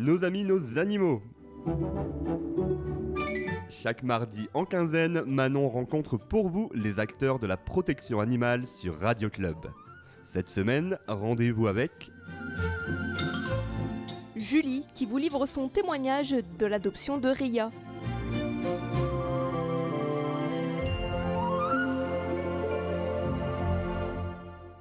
Nos amis, nos animaux. Chaque mardi en quinzaine, Manon rencontre pour vous les acteurs de la protection animale sur Radio Club. Cette semaine, rendez-vous avec... Julie, qui vous livre son témoignage de l'adoption de Ria.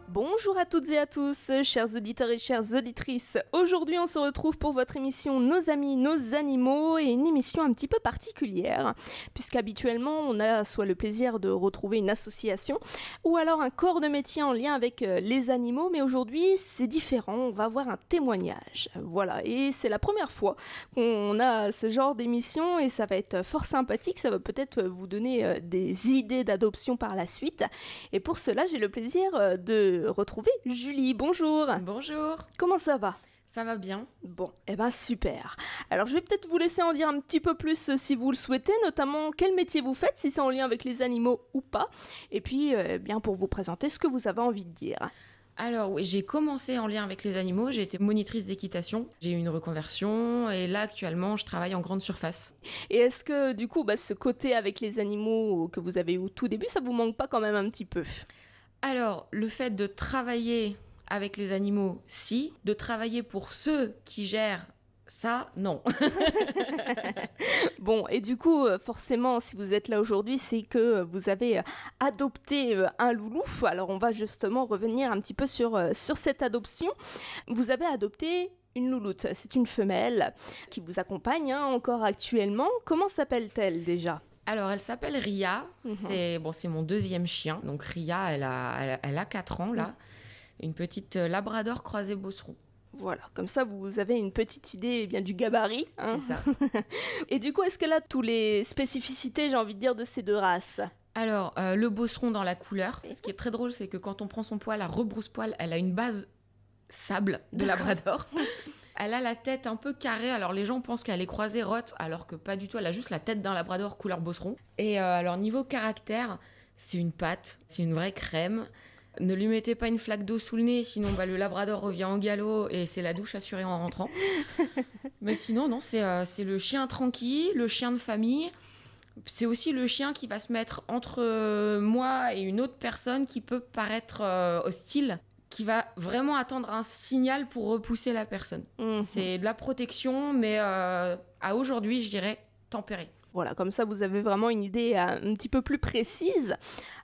Bonjour à toutes et à tous, chers auditeurs et chères auditrices. Aujourd'hui, on se retrouve pour votre émission Nos amis, nos animaux, et une émission un petit peu particulière, puisqu'habituellement, on a soit le plaisir de retrouver une association, ou alors un corps de métier en lien avec les animaux, mais aujourd'hui, c'est différent, on va avoir un témoignage. Voilà, et c'est la première fois qu'on a ce genre d'émission, et ça va être fort sympathique, ça va peut-être vous donner des idées d'adoption par la suite. Et pour cela, j'ai le plaisir de retrouver Julie. Bonjour. Bonjour. Comment ça va ? Ça va bien. Bon, super. Alors je vais peut-être vous laisser en dire un petit peu plus si vous le souhaitez, notamment quel métier vous faites, si c'est en lien avec les animaux ou pas, et puis bien pour vous présenter ce que vous avez envie de dire. Alors oui, j'ai commencé en lien avec les animaux, j'ai été monitrice d'équitation, j'ai eu une reconversion et là actuellement je travaille en grande surface. Et est-ce que du coup ce côté avec les animaux que vous avez eu au tout début, ça vous manque pas quand même un petit peu ? Alors, le fait de travailler avec les animaux, si. De travailler pour ceux qui gèrent, ça, non. Bon, et du coup, forcément, si vous êtes là aujourd'hui, c'est que vous avez adopté un loulou. Alors, on va justement revenir un petit peu sur cette adoption. Vous avez adopté une louloute. C'est une femelle qui vous accompagne encore actuellement. Comment s'appelle-t-elle déjà ? Alors, elle s'appelle Ria, c'est mon deuxième chien. Donc Ria, elle a 4 ans, là. Une petite labrador croisée bosseron. Voilà, comme ça, vous avez une petite idée bien du gabarit. C'est ça. Et du coup, est-ce qu'elle a toutes les spécificités, j'ai envie de dire, de ces deux races ? Alors, le bosseron dans la couleur. Ce qui est très drôle, c'est que quand on prend son poil à rebrousse-poil, elle a une base sable de labrador. Elle a la tête un peu carrée, alors les gens pensent qu'elle est croisée rotte, alors que pas du tout, elle a juste la tête d'un labrador couleur bosseron. Et alors niveau caractère, c'est une pâte, c'est une vraie crème. Ne lui mettez pas une flaque d'eau sous le nez, sinon le labrador revient en galop et c'est la douche assurée en rentrant. Mais sinon, non, c'est le chien tranquille, le chien de famille. C'est aussi le chien qui va se mettre entre moi et une autre personne qui peut paraître hostile, qui va vraiment attendre un signal pour repousser la personne. C'est de la protection, mais à aujourd'hui, je dirais tempérée. Voilà, comme ça, vous avez vraiment une idée un petit peu plus précise.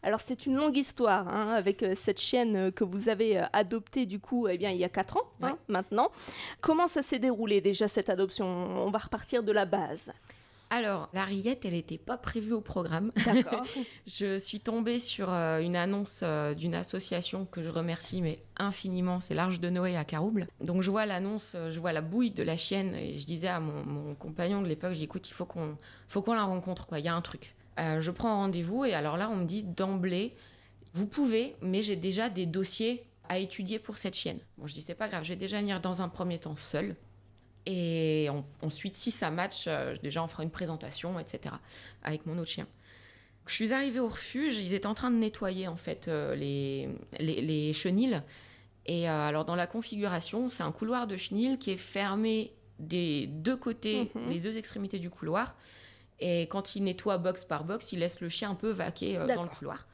Alors, c'est une longue histoire avec cette chienne que vous avez adoptée, du coup, il y a 4 ans, maintenant. Comment ça s'est déroulé, déjà, cette adoption ? On va repartir de la base. Alors, la rillette, elle n'était pas prévue au programme. D'accord. Je suis tombée sur une annonce d'une association que je remercie, mais infiniment, c'est l'Arche de Noé à Carouble. Donc, je vois l'annonce, je vois la bouille de la chienne, et je disais à mon compagnon de l'époque, je dis, écoute, il faut qu'on la rencontre, quoi. Il y a un truc. Je prends rendez-vous, et alors là, on me dit d'emblée, vous pouvez, mais j'ai déjà des dossiers à étudier pour cette chienne. Bon, je dis, c'est pas grave, je vais déjà venir dans un premier temps seule. Et ensuite, si ça match, déjà on fera une présentation, etc. avec mon autre chien. Je suis arrivée au refuge, ils étaient en train de nettoyer en fait les chenils. Et alors dans la configuration, c'est un couloir de chenils qui est fermé des deux côtés, les deux extrémités du couloir. Et quand ils nettoient box par box, ils laissent le chien un peu vaquer dans le couloir.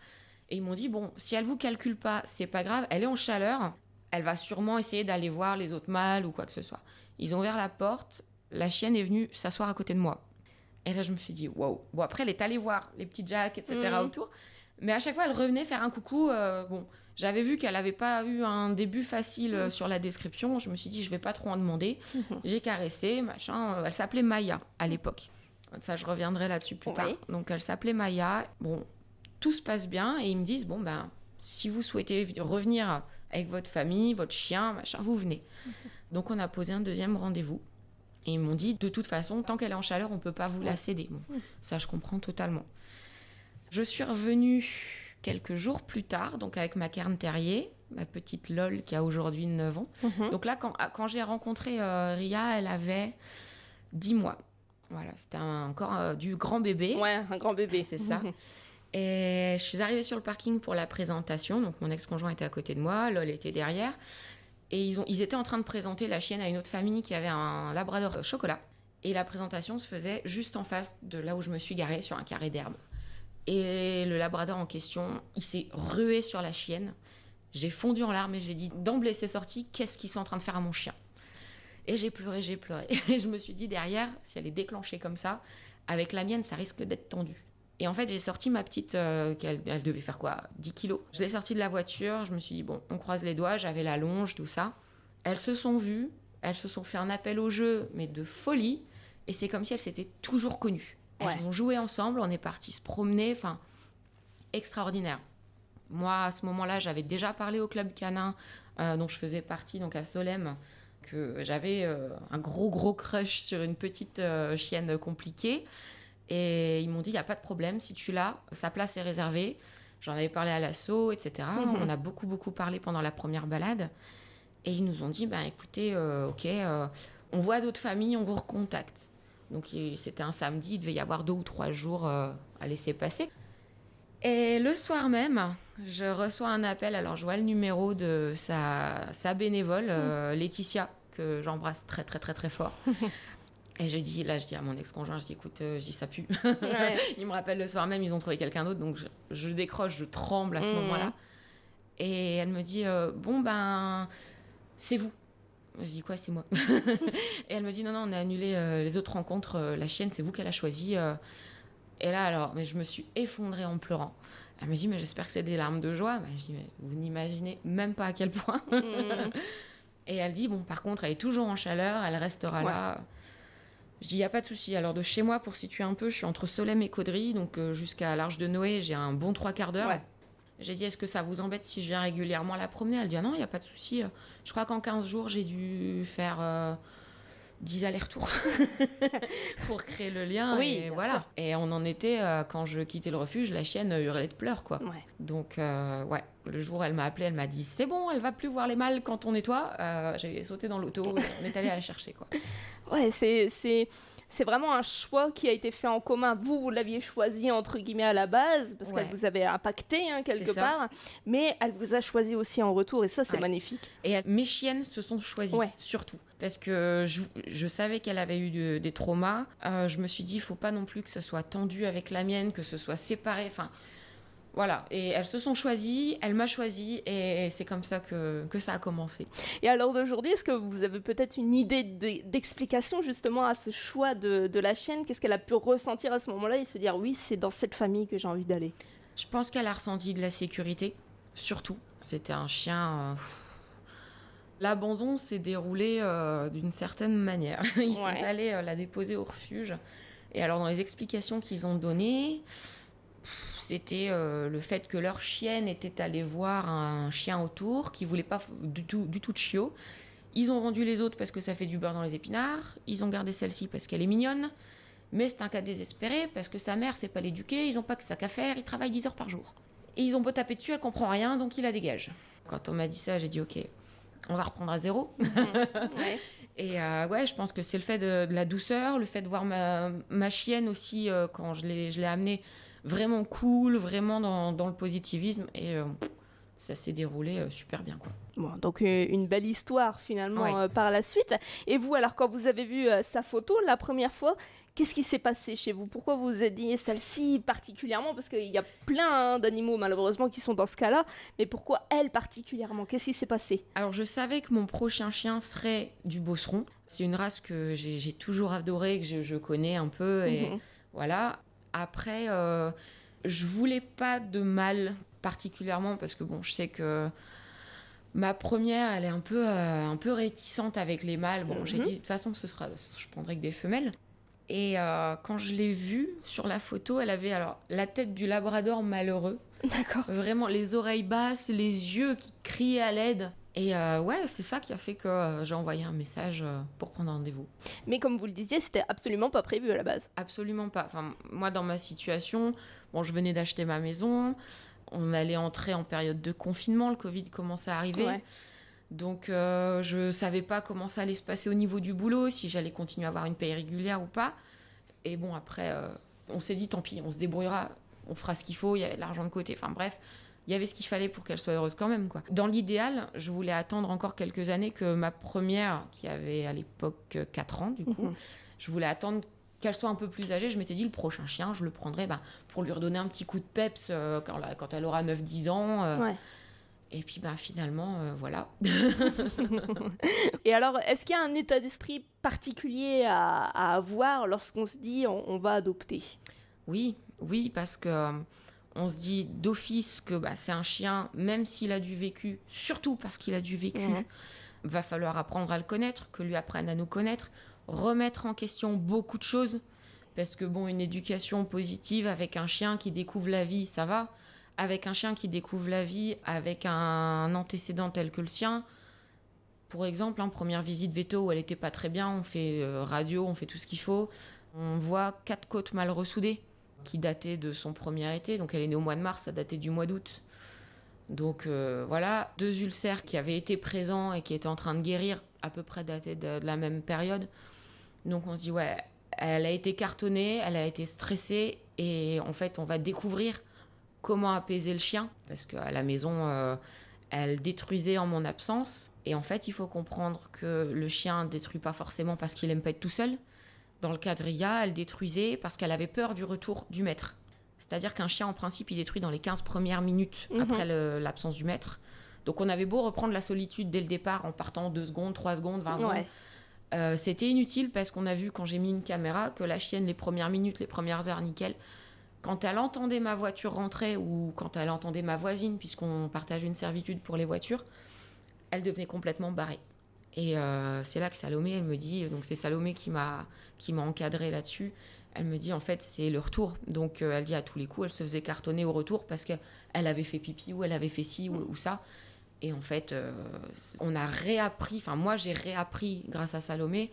Et ils m'ont dit, bon, si elle vous calcule pas, c'est pas grave, elle est en chaleur. Elle va sûrement essayer d'aller voir les autres mâles ou quoi que ce soit. Ils ont ouvert la porte, la chienne est venue s'asseoir à côté de moi. Et là, je me suis dit, waouh. Bon, après, elle est allée voir les petits jacks, etc. autour. Mais à chaque fois, elle revenait faire un coucou. J'avais vu qu'elle n'avait pas eu un début facile sur la description. Je me suis dit, je vais pas trop en demander. J'ai caressé, machin. Elle s'appelait Maya à l'époque. Ça, je reviendrai là-dessus plus tard. Donc, elle s'appelait Maya. Bon, tout se passe bien. Et ils me disent, si vous souhaitez revenir avec votre famille, votre chien, machin, vous venez. Donc, on a posé un deuxième rendez-vous. Et ils m'ont dit, de toute façon, tant qu'elle est en chaleur, on ne peut pas vous la céder. Bon, ça, je comprends totalement. Je suis revenue quelques jours plus tard, donc avec ma Cairn Terrier, ma petite Lol qui a aujourd'hui 9 ans. Donc là, quand j'ai rencontré Ria, elle avait 10 mois. Voilà, c'était encore du grand bébé. Ouais, un grand bébé. C'est ça. Et je suis arrivée sur le parking pour la présentation. Donc, mon ex-conjoint était à côté de moi, Lol était derrière. Et ils étaient en train de présenter la chienne à une autre famille qui avait un labrador chocolat. Et la présentation se faisait juste en face de là où je me suis garée, sur un carré d'herbe. Et le labrador en question, il s'est rué sur la chienne. J'ai fondu en larmes et j'ai dit, d'emblée c'est sorti, qu'est-ce qu'ils sont en train de faire à mon chien ? Et j'ai pleuré. Et je me suis dit derrière, si elle est déclenchée comme ça, avec la mienne, ça risque d'être tendu. Et en fait, j'ai sorti ma petite, elle devait faire quoi, 10 kilos. Je l'ai sortie de la voiture, je me suis dit, bon, on croise les doigts, j'avais la longe, tout ça. Elles se sont vues, elles se sont fait un appel au jeu, mais de folie. Et c'est comme si elles s'étaient toujours connues. Elles ont joué ensemble, on est partis se promener, enfin, extraordinaire. Moi, à ce moment-là, j'avais déjà parlé au club canin dont je faisais partie, donc à Solem, que j'avais un gros crush sur une petite chienne compliquée. Et ils m'ont dit, il n'y a pas de problème, si tu l'as, sa place est réservée. J'en avais parlé à l'asso, etc. On a beaucoup parlé pendant la première balade. Et ils nous ont dit, écoutez, ok, on voit d'autres familles, on vous recontacte. Donc c'était un samedi, il devait y avoir 2 ou 3 jours à laisser passer. Et le soir même, je reçois un appel, alors je vois le numéro de sa bénévole, Laetitia, que j'embrasse très fort. Et je dis à mon ex-conjoint, je dis écoute, ça pue. Ouais. Il me rappelle le soir même, ils ont trouvé quelqu'un d'autre, donc je décroche, je tremble à ce moment-là. Et elle me dit, c'est vous. Je dis quoi, c'est moi. Et elle me dit, non, on a annulé les autres rencontres, la chienne, c'est vous qu'elle a choisi. Et là, alors, mais je me suis effondrée en pleurant. Elle me dit, mais j'espère que c'est des larmes de joie. Je dis, mais vous n'imaginez même pas à quel point. Et elle dit, bon, par contre, elle est toujours en chaleur, elle restera là. Je dis, il n'y a pas de souci. Alors, de chez moi, pour situer un peu, je suis entre Solem et Caudry, donc jusqu'à l'Arche de Noé, j'ai un bon 3/4 d'heure. Ouais. J'ai dit, est-ce que ça vous embête si je viens régulièrement la promener ? Elle dit, ah non, il n'y a pas de souci. Je crois qu'en 15 jours, j'ai dû faire 10 allers-retours pour créer le lien. Oui, et voilà. Sûr. Et on en était, quand je quittais le refuge, la chienne hurlait de pleurs, quoi. Ouais. Donc, le jour où elle m'a appelée, elle m'a dit, c'est bon, elle va plus voir les mâles quand on nettoie. J'ai sauté dans l'auto, on est allé la chercher, quoi. Ouais, c'est vraiment un choix qui a été fait en commun. Vous l'aviez choisi, entre guillemets, à la base, parce qu'elle vous avait impacté, quelque part. Mais elle vous a choisi aussi en retour, et ça, c'est magnifique. Et mes chiennes se sont choisies, surtout. Parce que je savais qu'elle avait eu des traumas. Je me suis dit, il ne faut pas non plus que ce soit tendu avec la mienne, que ce soit séparé. Enfin, voilà. Et elles se sont choisies, elle m'a choisie, et c'est comme ça que ça a commencé. Et à l'heure d'aujourd'hui, est-ce que vous avez peut-être une idée d'explication justement à ce choix de la chienne ? Qu'est-ce qu'elle a pu ressentir à ce moment-là et se dire, oui, c'est dans cette famille que j'ai envie d'aller ? Je pense qu'elle a ressenti de la sécurité, surtout. C'était un chien... L'abandon s'est déroulé d'une certaine manière. Ils sont allés la déposer au refuge. Et alors, dans les explications qu'ils ont données... C'était le fait que leur chienne était allée voir un chien autour qui ne voulait pas du tout de chiot. Ils ont vendu les autres parce que ça fait du beurre dans les épinards. Ils ont gardé celle-ci parce qu'elle est mignonne. Mais c'est un cas désespéré parce que sa mère ne sait pas l'éduquer. Ils n'ont pas que ça qu'à faire. Ils travaillent 10 heures par jour. Et ils ont beau taper dessus, elle ne comprend rien, donc ils la dégagent. Quand on m'a dit ça, j'ai dit ok, on va reprendre à zéro. Et je pense que c'est le fait de la douceur, le fait de voir ma chienne aussi quand je l'ai amenée vraiment cool, vraiment dans le positivisme, et ça s'est déroulé super bien, quoi. Bon, donc une belle histoire finalement par la suite. Et vous, alors quand vous avez vu sa photo la première fois, qu'est-ce qui s'est passé chez vous ? Pourquoi vous vous êtes dit celle-ci particulièrement ? Parce qu'il y a plein d'animaux malheureusement qui sont dans ce cas-là, mais pourquoi elle particulièrement ? Qu'est-ce qui s'est passé ? Alors je savais que mon prochain chien serait du bosseron. C'est une race que j'ai toujours adorée, que je connais un peu, et voilà. Après, je voulais pas de mâle particulièrement parce que bon, je sais que ma première, elle est un peu réticente avec les mâles. Bon, j'ai dit de toute façon, je prendrai que des femelles. Et quand je l'ai vue sur la photo, elle avait alors la tête du labrador malheureux. D'accord. Vraiment les oreilles basses, les yeux qui criaient à l'aide. Et c'est ça qui a fait que j'ai envoyé un message pour prendre un rendez-vous. Mais comme vous le disiez, c'était absolument pas prévu à la base. Absolument pas. Enfin, moi, dans ma situation, je venais d'acheter ma maison, on allait entrer en période de confinement, le Covid commençait à arriver. Ouais. Donc, je savais pas comment ça allait se passer au niveau du boulot, si j'allais continuer à avoir une paye régulière ou pas. Et bon, après, on s'est dit, tant pis, on se débrouillera, on fera ce qu'il faut, il y avait de l'argent de côté. Enfin bref, il y avait ce qu'il fallait pour qu'elle soit heureuse quand même, quoi. Dans l'idéal, je voulais attendre encore quelques années que ma première, qui avait à l'époque 4 ans, du coup, je voulais attendre qu'elle soit un peu plus âgée. Je m'étais dit, le prochain chien, je le prendrai pour lui redonner un petit coup de peps quand elle aura 9-10 ans. Ouais. Et puis finalement, voilà. Et alors, est-ce qu'il y a un état d'esprit particulier à avoir lorsqu'on se dit on va adopter ? Oui, parce que on se dit d'office que c'est un chien, même s'il a du vécu, surtout parce qu'il a du vécu, va falloir apprendre à le connaître, que lui apprenne à nous connaître, remettre en question beaucoup de choses. Parce que une éducation positive avec un chien qui découvre la vie, ça va. Avec un chien qui découvre la vie avec un antécédent tel que le sien, pour exemple, première visite véto où elle n'était pas très bien, on fait radio, on fait tout ce qu'il faut. On voit 4 côtes mal ressoudées qui dataient de son premier été. Donc elle est née au mois de mars, ça datait du mois d'août. Donc voilà, 2 ulcères qui avaient été présents et qui étaient en train de guérir, à peu près datés de la même période. Donc on se dit, elle a été cartonnée, elle a été stressée et en fait, on va découvrir comment apaiser le chien, parce qu'à la maison, elle détruisait en mon absence. Et en fait, il faut comprendre que le chien ne détruit pas forcément parce qu'il n'aime pas être tout seul. Dans le cas de Ria, elle détruisait parce qu'elle avait peur du retour du maître. C'est-à-dire qu'un chien, en principe, il détruit dans les 15 premières minutes après l'absence du maître. Donc on avait beau reprendre la solitude dès le départ en partant 2 secondes, 3 secondes, 20 secondes. C'était inutile parce qu'on a vu, quand j'ai mis une caméra, que la chienne, les premières minutes, les premières heures, nickel. Quand elle entendait ma voiture rentrer ou quand elle entendait ma voisine, puisqu'on partage une servitude pour les voitures, elle devenait complètement barrée. Et c'est là que Salomé, elle me dit, donc c'est Salomé qui m'a encadrée là-dessus, elle me dit en fait c'est le retour. Donc elle dit à tous les coups, elle se faisait cartonner au retour parce qu'elle avait fait pipi ou elle avait fait ci ou ça. Et en fait, on a réappris, moi j'ai réappris grâce à Salomé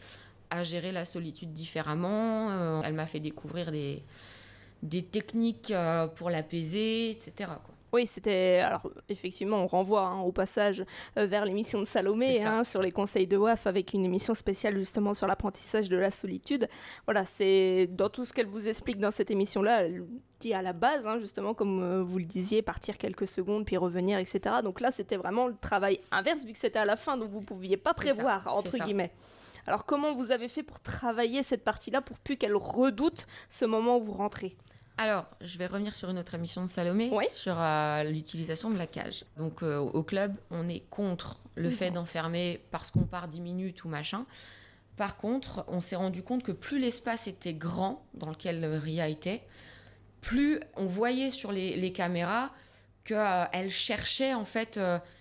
à gérer la solitude différemment. Elle m'a fait découvrir des techniques pour l'apaiser, etc., quoi. Oui, c'était... Alors, effectivement, on renvoie au passage vers l'émission de Salomé sur les conseils de WAF avec une émission spéciale justement sur l'apprentissage de la solitude. Voilà, c'est dans tout ce qu'elle vous explique dans cette émission-là, elle dit à la base, justement, comme vous le disiez, partir quelques secondes, puis revenir, etc. Donc là, c'était vraiment le travail inverse, vu que c'était à la fin, donc vous ne pouviez pas prévoir, entre guillemets. Alors, comment vous avez fait pour travailler cette partie-là pour plus qu'elle redoute ce moment où vous rentrez ? Alors, je vais revenir sur une autre émission de Salomé, sur l'utilisation de la cage. Donc, au club, on est contre le fait d'enfermer parce qu'on part 10 minutes ou machin. Par contre, on s'est rendu compte que plus l'espace était grand dans lequel Ria était, plus on voyait sur les caméras qu'elle cherchait en fait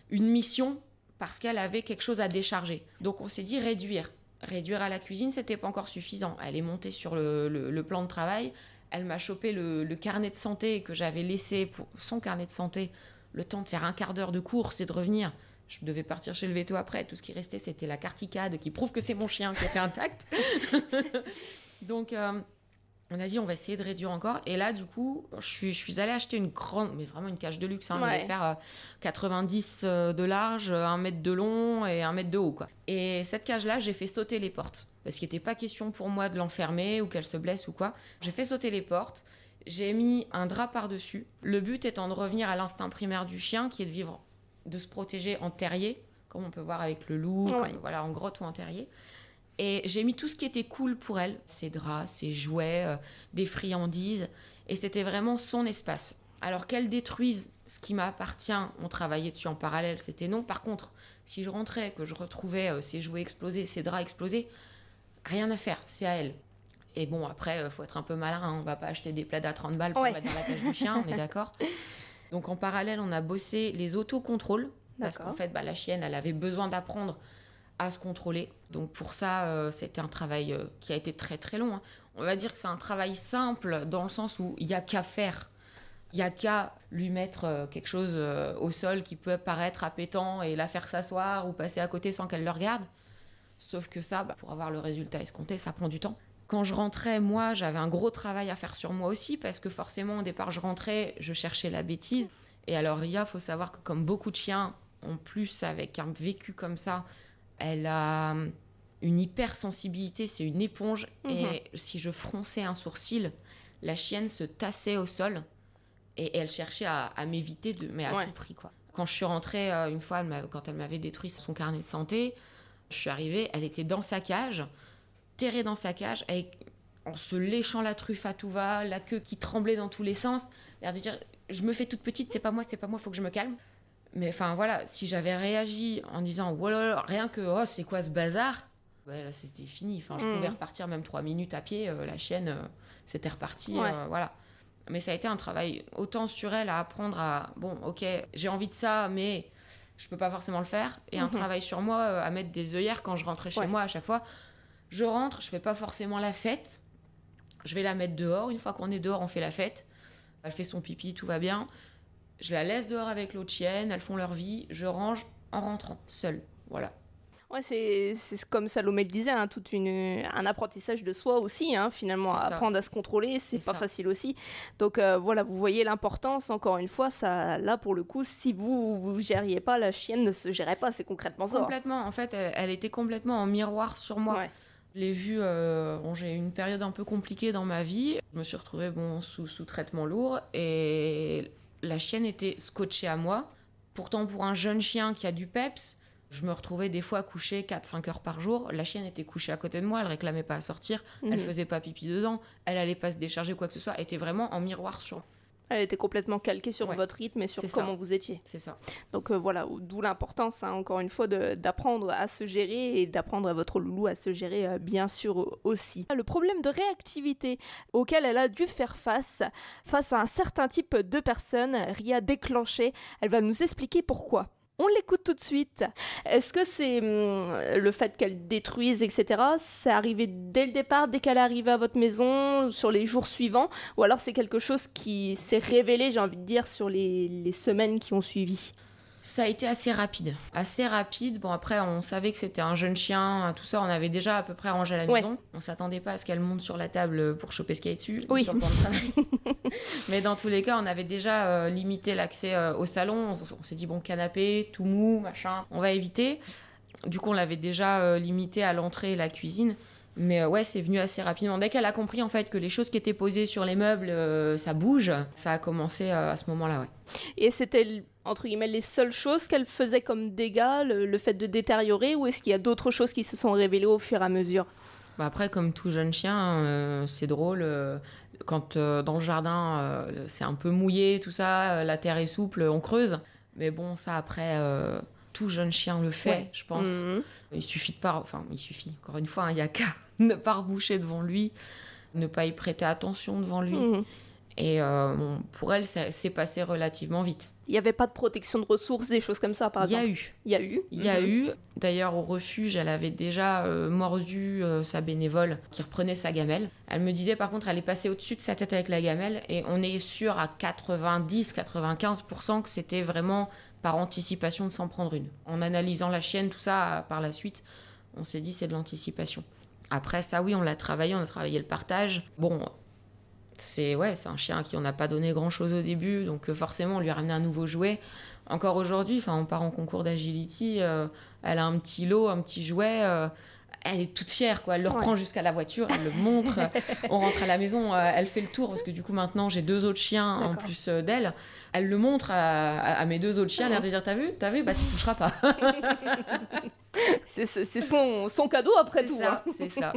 une mission parce qu'elle avait quelque chose à décharger. Donc, on s'est dit réduire. Réduire à la cuisine, c'était pas encore suffisant. Elle est montée sur le plan de travail. Elle m'a chopé le carnet de santé que j'avais laissé pour son carnet de santé, le temps de faire un quart d'heure de course et de revenir. Je devais partir chez le veto après. Tout ce qui restait, c'était la carte ICAD qui prouve que c'est mon chien qui était intact. Donc, on a dit, on va essayer de réduire encore. Et là, du coup, je suis allée acheter une grande, mais vraiment une cage de luxe. Elle devait faire 90 de large, 1 mètre de long et 1 mètre de haut, quoi. Et cette cage-là, j'ai fait sauter les portes. Parce qu'il n'était pas question pour moi de l'enfermer ou qu'elle se blesse ou quoi. J'ai fait sauter les portes, j'ai mis un drap par-dessus. Le but étant de revenir à l'instinct primaire du chien, qui est de se protéger en terrier, comme on peut voir avec le loup, en grotte ou en terrier. Et j'ai mis tout ce qui était cool pour elle, ses draps, ses jouets, des friandises. Et c'était vraiment son espace. Alors qu'elle détruise ce qui m'appartient, on travaillait dessus en parallèle, c'était non. Par contre, si je rentrais, que je retrouvais ses jouets explosés, ses draps explosés, rien à faire, c'est à elle. Et bon, après, faut être un peu malin, on va pas acheter des plaids à 30 balles pour mettre dans la cage du chien, on est d'accord. Donc en parallèle, on a bossé les autocontrôles, parce qu'en fait, la chienne, elle avait besoin d'apprendre à se contrôler. Donc pour ça, c'était un travail qui a été très très long. On va dire que c'est un travail simple, dans le sens où il n'y a qu'à faire. Il n'y a qu'à lui mettre quelque chose au sol qui peut paraître appétant et la faire s'asseoir ou passer à côté sans qu'elle le regarde. Sauf que ça, pour avoir le résultat escompté, ça prend du temps. Quand je rentrais, moi, j'avais un gros travail à faire sur moi aussi, parce que forcément, au départ, je rentrais, je cherchais la bêtise. Et alors, Ria, il faut savoir que comme beaucoup de chiens, en plus, avec un vécu comme ça, elle a une hypersensibilité, c'est une éponge. Et si je fronçais un sourcil, la chienne se tassait au sol. Et elle cherchait à m'éviter, mais à tout prix, quoi. Quand je suis rentrée, une fois, quand elle m'avait détruit son carnet de santé, je suis arrivée, elle était dans sa cage, terrée dans sa cage, en se léchant la truffe à tout va, la queue qui tremblait dans tous les sens, l'air de dire « je me fais toute petite, c'est pas moi, faut que je me calme ». Mais enfin voilà, si j'avais réagi en disant « voilà, rien que, oh, c'est quoi ce bazar ?» là, c'était fini. Enfin, je pouvais repartir même 3 minutes à pied, la chienne, c'était reparti, voilà. Mais ça a été un travail autant sur elle à apprendre à, bon, ok, j'ai envie de ça, mais je peux pas forcément le faire. Et un travail sur moi à mettre des œillères quand je rentrais chez moi à chaque fois. Je rentre, je fais pas forcément la fête. Je vais la mettre dehors. Une fois qu'on est dehors, on fait la fête. Elle fait son pipi, tout va bien. Je la laisse dehors avec l'autre chienne, elles font leur vie. Je range en rentrant, seule. Voilà. Ouais, c'est comme Salomé le disait, hein, un apprentissage de soi aussi, hein, finalement, apprendre à se contrôler, c'est pas facile aussi. Donc voilà, vous voyez l'importance, encore une fois, ça, là pour le coup, si vous gériez pas, la chienne ne se gérait pas, c'est concrètement ça. Complètement, en fait, elle était complètement en miroir sur moi. Ouais. Je l'ai vue, j'ai eu une période un peu compliquée dans ma vie, je me suis retrouvée sous traitement lourd, et la chienne était scotchée à moi. Pourtant, pour un jeune chien qui a du peps, je me retrouvais des fois couchée 4-5 heures par jour. La chienne était couchée à côté de moi, elle réclamait pas à sortir, elle faisait pas pipi dedans, elle allait pas se décharger quoi que ce soit, elle était vraiment en miroir sur moi. Elle était complètement calquée sur votre rythme et sur comment vous étiez. C'est ça. Donc voilà, d'où l'importance, hein, encore une fois, d'apprendre à se gérer et d'apprendre à votre loulou à se gérer, bien sûr, aussi. Le problème de réactivité auquel elle a dû faire face à un certain type de personnes, Ria déclenchée, elle va nous expliquer pourquoi. On l'écoute tout de suite. Est-ce que c'est le fait qu'elle détruise, etc., c'est arrivé dès le départ, dès qu'elle est arrivée à votre maison, sur les jours suivants, ou alors c'est quelque chose qui s'est révélé, j'ai envie de dire, sur les semaines qui ont suivi ? Ça a été assez rapide. Bon, après, on savait que c'était un jeune chien, tout ça, on avait déjà à peu près rangé à la maison. On s'attendait pas à ce qu'elle monte sur la table pour choper ce qu'il y a dessus, sur le plan de travail. Mais dans tous les cas, on avait déjà limité l'accès au salon. On s'est dit, bon, canapé, tout mou, machin, on va éviter. Du coup, on l'avait déjà limité à l'entrée et la cuisine. Mais ouais, c'est venu assez rapidement. Dès qu'elle a compris en fait que les choses qui étaient posées sur les meubles, ça bouge, ça a commencé à ce moment-là, ouais. Et c'était, entre guillemets, les seules choses qu'elle faisait comme dégâts, le fait de détériorer, ou est-ce qu'il y a d'autres choses qui se sont révélées au fur et à mesure ? Bah après, comme tout jeune chien, c'est drôle, quand dans le jardin, c'est un peu mouillé, tout ça, la terre est souple, on creuse. Mais bon, ça après, tout jeune chien le fait, je pense. Il suffit encore une fois, il n'y a qu'à ne pas reboucher devant lui, ne pas y prêter attention devant lui. Et pour elle, c'est passé relativement vite. Il n'y avait pas de protection de ressources, des choses comme ça, par exemple ? Il y a eu. D'ailleurs, au refuge, elle avait déjà mordu sa bénévole qui reprenait sa gamelle. Elle me disait, par contre, elle est passée au-dessus de sa tête avec la gamelle, et on est sûr à 90-95% que c'était vraiment par anticipation de s'en prendre une. En analysant la chienne, tout ça, par la suite, on s'est dit c'est de l'anticipation. Après ça, oui, on a travaillé le partage. Bon, c'est un chien à qui on n'a pas donné grand-chose au début, donc forcément, on lui a ramené un nouveau jouet. Encore aujourd'hui, on part en concours d'agility, elle a un petit lot, un petit jouet, elle est toute fière, quoi. Elle le reprend jusqu'à la voiture, elle le montre, on rentre à la maison, elle fait le tour, parce que du coup, maintenant, j'ai 2 autres chiens en plus d'elle. Elle le montre à mes 2 autres chiens, l'air de dire, t'as vu, bah tu toucheras pas. C'est son cadeau après tout. C'est ça.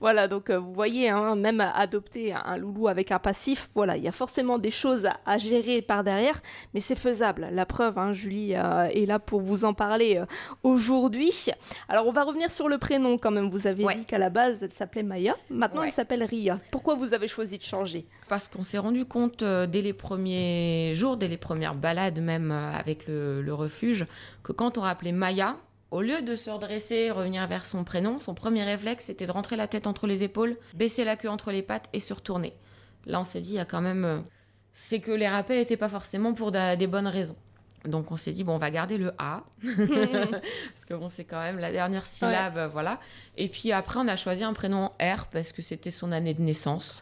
Voilà, donc vous voyez, hein, même adopter un loulou avec un passif, voilà, il y a forcément des choses à gérer par derrière, mais c'est faisable. La preuve, hein, Julie est là pour vous en parler aujourd'hui. Alors, on va revenir sur le prénom quand même. Vous avez dit qu'à la base, elle s'appelait Maya. Maintenant, elle s'appelle Ria. Pourquoi vous avez choisi de changer ? Parce qu'on s'est rendu compte dès les premiers jours, dès les premières balades même avec le refuge, que quand on rappelait Maya, au lieu de se redresser, revenir vers son prénom, son premier réflexe, c'était de rentrer la tête entre les épaules, baisser la queue entre les pattes et se retourner. Là, on s'est dit, il y a quand même... c'est que les rappels n'étaient pas forcément pour des bonnes raisons. Donc, on s'est dit, on va garder le A. Parce que c'est quand même la dernière syllabe, voilà. Et puis après, on a choisi un prénom R parce que c'était son année de naissance.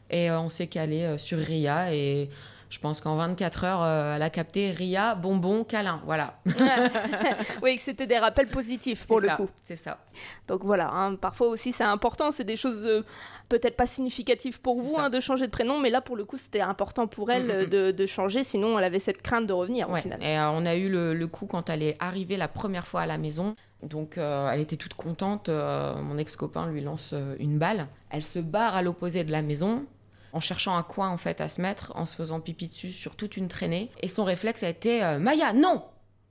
Et on s'est calé sur Ria. Et Je pense qu'en 24 heures, elle a capté Ria, bonbon, câlin, voilà. Oui, que c'était des rappels positifs pour le coup. C'est ça. Donc voilà, hein, parfois aussi c'est important, c'est des choses peut-être pas significatives pour vous de changer de prénom, mais là pour le coup c'était important pour elle de changer, sinon elle avait cette crainte de revenir au final. Et on a eu le coup quand elle est arrivée la première fois à la maison. Donc elle était toute contente, mon ex-copain lui lance une balle. Elle se barre à l'opposé de la maison en cherchant un coin en fait à se mettre, en se faisant pipi dessus sur toute une traînée. Et son réflexe a été « Maya, non !»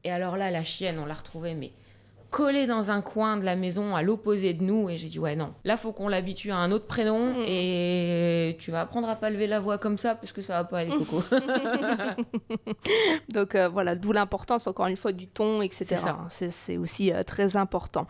Et alors là, la chienne, on l'a retrouvée, mais collée dans un coin de la maison à l'opposé de nous. Et j'ai dit « Ouais, non, là, faut qu'on l'habitue à un autre prénom et tu vas apprendre à pas lever la voix comme ça parce que ça va pas aller, Coco. » Donc voilà, d'où l'importance, encore une fois, du ton, etc. C'est aussi très important.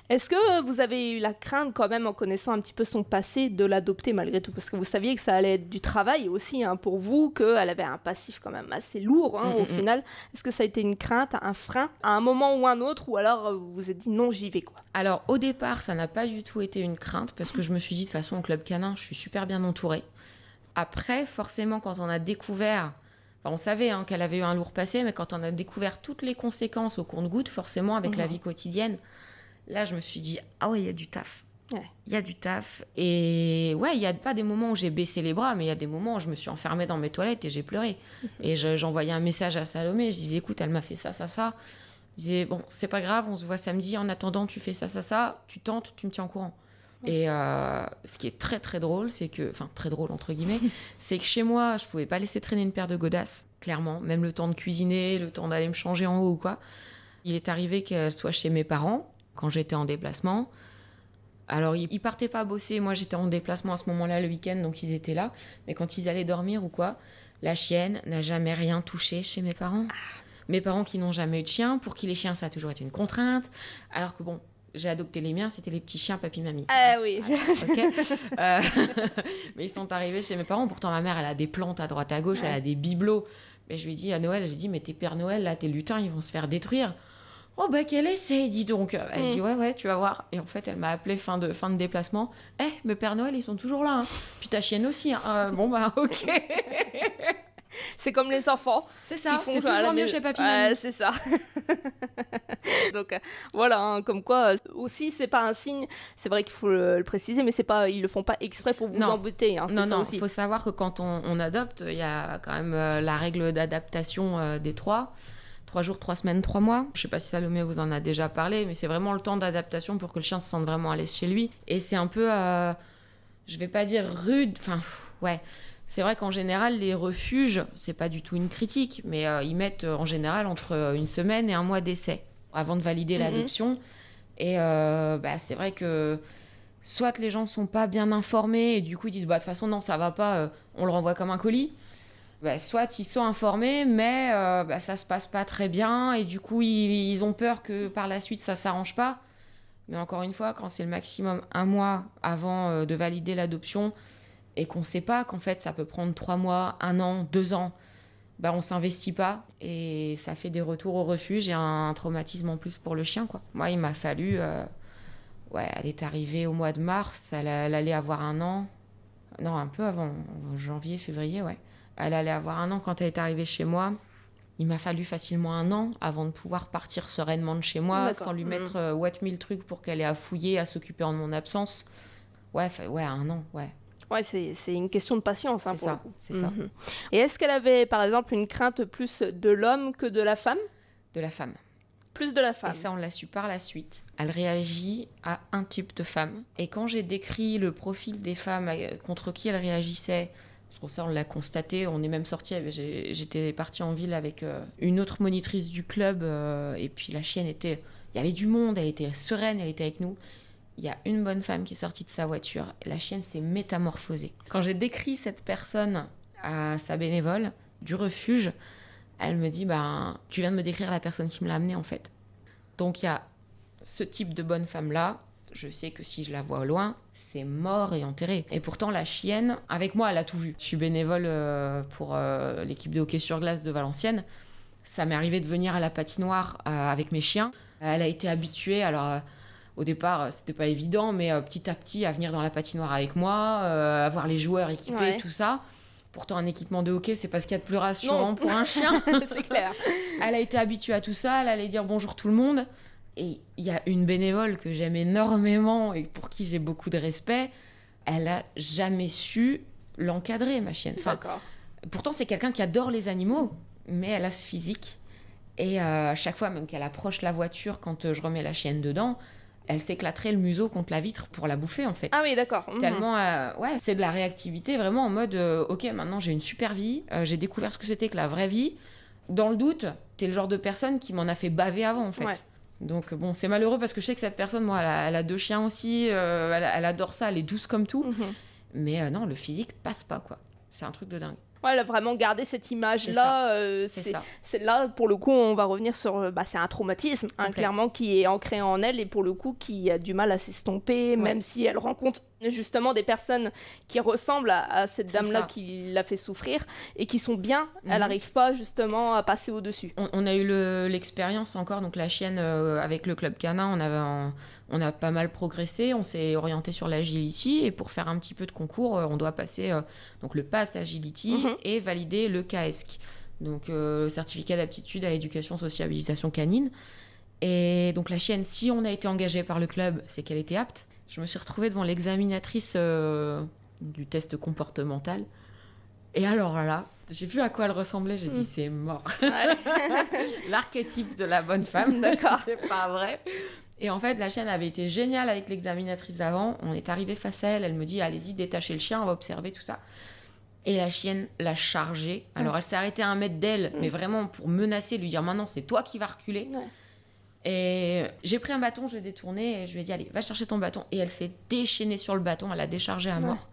Est-ce que vous avez eu la crainte quand même, en connaissant un petit peu son passé, de l'adopter malgré tout? Parce que vous saviez que ça allait être du travail aussi pour vous, qu'elle avait un passif quand même assez lourd au final. Est-ce que ça a été une crainte, un frein, à un moment ou un autre, ou alors vous vous êtes dit non, j'y vais quoi? Alors au départ, ça n'a pas du tout été une crainte, parce que je me suis dit de toute façon au Club Canin, je suis super bien entourée. Après, forcément, quand on a découvert... Enfin, on savait qu'elle avait eu un lourd passé, mais quand on a découvert toutes les conséquences au compte-gouttes, forcément, avec la vie quotidienne, là, je me suis dit, ah ouais, il y a du taf. Il y a du taf. Et ouais, il n'y a pas des moments où j'ai baissé les bras, mais il y a des moments où je me suis enfermée dans mes toilettes et j'ai pleuré. Et j'envoyais un message à Salomé, je disais, écoute, elle m'a fait ça, ça, ça. Je disais, bon, c'est pas grave, on se voit samedi, en attendant, tu fais ça, ça, ça, tu tentes, tu me tiens au courant. Et ce qui est très très drôle, c'est que, enfin très drôle entre guillemets, c'est que chez moi, je pouvais pas laisser traîner une paire de godasses, clairement, même le temps de cuisiner, le temps d'aller me changer en haut ou quoi. Il est arrivé qu'elle soit chez mes parents quand j'étais en déplacement. Alors ils partaient pas bosser, moi j'étais en déplacement à ce moment-là le week-end, donc ils étaient là. Mais quand ils allaient dormir ou quoi, la chienne n'a jamais rien touché chez mes parents. Mes parents qui n'ont jamais eu de chien, pour qui les chiens ça a toujours été une contrainte, alors que bon. J'ai adopté les miens, c'était les petits chiens papi-mamie. Ah oui. Okay. Mais ils sont arrivés chez mes parents. Pourtant, ma mère, elle a des plantes à droite à gauche, elle a des bibelots. Mais je lui ai dit à Noël, mais tes Pères Noël, là, tes lutins, ils vont se faire détruire. Oh, bah, quel essai, dis donc. Elle dit, ouais, tu vas voir. Et en fait, elle m'a appelé fin de déplacement. Mes Pères Noël, ils sont toujours là. Puis ta chienne aussi. Bon, bah, ok. C'est comme les enfants. C'est ça, c'est toujours mieux chez papy. C'est ça. Donc voilà, comme quoi aussi c'est pas un signe. C'est vrai qu'il faut le préciser, mais c'est pas, ils le font pas exprès pour vous embêter. Non, il faut savoir que quand on adopte, il y a quand même la règle d'adaptation des 3 jours, 3 semaines, 3 mois. Je sais pas si Salomé vous en a déjà parlé, mais c'est vraiment le temps d'adaptation pour que le chien se sente vraiment à l'aise chez lui. Et c'est un peu, je vais pas dire rude, enfin ouais. C'est vrai qu'en général, les refuges, c'est pas du tout une critique, mais ils mettent en général entre 1 semaine et 1 mois d'essai avant de valider l'adoption. Et c'est vrai que soit les gens sont pas bien informés et du coup ils disent de toute façon non ça va pas, on le renvoie comme un colis. Soit ils sont informés mais ça se passe pas très bien et du coup ils ont peur que par la suite ça s'arrange pas. Mais encore une fois, quand c'est le maximum 1 mois avant de valider l'adoption, et qu'on ne sait pas qu'en fait ça peut prendre 3 mois, 1 an, 2 ans, on ne s'investit pas et ça fait des retours au refuge et un traumatisme en plus pour le chien, quoi. Moi, il m'a fallu... elle est arrivée au mois de mars, elle allait avoir 1 an. Non, un peu avant, janvier, février, ouais. Elle allait avoir 1 an quand elle est arrivée chez moi. Il m'a fallu facilement 1 an avant de pouvoir partir sereinement de chez moi, sans lui mettre 1000 trucs pour qu'elle ait à fouiller, à s'occuper en mon absence. Ouais, 1 an, ouais. Ouais, c'est une question de patience. C'est ça, c'est ça. Et est-ce qu'elle avait, par exemple, une crainte plus de l'homme que de la femme? De la femme. Plus de la femme. Et ça, on l'a su par la suite. Elle réagit à un type de femme. Et quand j'ai décrit le profil des femmes contre qui elle réagissait, parce que ça, on l'a constaté, on est même sortis, j'étais partie en ville avec une autre monitrice du club, et puis la chienne était... Il y avait du monde, elle était sereine, elle était avec nous. Il y a une bonne femme qui est sortie de sa voiture et la chienne s'est métamorphosée. Quand j'ai décrit cette personne à sa bénévole du refuge, elle me dit tu viens de me décrire la personne qui me l'a amenée en fait. Donc il y a ce type de bonne femme-là. Je sais que si je la vois au loin, c'est mort et enterré. Et pourtant, la chienne, avec moi, elle a tout vu. Je suis bénévole pour l'équipe de hockey sur glace de Valenciennes. Ça m'est arrivé de venir à la patinoire avec mes chiens. Elle a été habituée, alors... Au départ, c'était pas évident, mais petit à petit, à venir dans la patinoire avec moi, avoir les joueurs équipés, tout ça. Pourtant, un équipement de hockey, c'est pas ce qu'il y a de plus rassurant pour un chien. C'est clair. Elle a été habituée à tout ça, elle allait dire bonjour tout le monde. Et il y a une bénévole que j'aime énormément et pour qui j'ai beaucoup de respect. Elle a jamais su l'encadrer, ma chienne. Enfin, D'accord. pourtant, c'est quelqu'un qui adore les animaux, mais elle a ce physique. Et à chaque fois, même qu'elle approche la voiture, quand je remets la chienne dedans, elle s'éclaterait le museau contre la vitre pour la bouffer, en fait. Ah oui, d'accord. Tellement, ouais, c'est de la réactivité, vraiment en mode, ok, maintenant j'ai une super vie, j'ai découvert ce que c'était que la vraie vie. Dans le doute, t'es le genre de personne qui m'en a fait baver avant, en fait. Ouais. Donc bon, c'est malheureux parce que je sais que cette personne, moi, elle a 2 chiens aussi, elle adore ça, elle est douce comme tout. Mais non, le physique passe pas, quoi. C'est un truc de dingue. Ouais, elle a vraiment gardé cette image-là. C'est ça. C'est là, pour le coup, on va revenir sur... c'est un traumatisme, clairement, qui est ancré en elle et pour le coup, qui a du mal à s'estomper, même si elle rencontre justement des personnes qui ressemblent à cette dame-là qui l'a fait souffrir et qui sont bien. Elle n'arrive pas justement à passer au-dessus. On a eu l'expérience encore, donc la chienne avec le club canin, on a pas mal progressé, on s'est orienté sur l'agility et pour faire un petit peu de concours, on doit passer donc le pass agility et valider le KESC, donc certificat d'aptitude à l'éducation sociabilisation canine. Et donc la chienne, si on a été engagé par le club, c'est qu'elle était apte. Je me suis retrouvée devant l'examinatrice du test comportemental. Et alors là, j'ai vu à quoi elle ressemblait, j'ai dit c'est mort. Ouais. L'archétype de la bonne femme. D'accord. C'est pas vrai. Et en fait, la chienne avait été géniale avec l'examinatrice d'avant. On est arrivé face à elle, elle me dit allez-y, détachez le chien, on va observer tout ça. Et la chienne l'a chargée. Alors elle s'est arrêtée à 1 mètre d'elle, mais vraiment pour menacer, lui dire maintenant c'est toi qui vas reculer. Ouais. Et j'ai pris un bâton, je l'ai détourné et je lui ai dit allez, va chercher ton bâton. Et elle s'est déchaînée sur le bâton, elle a déchargé à mort.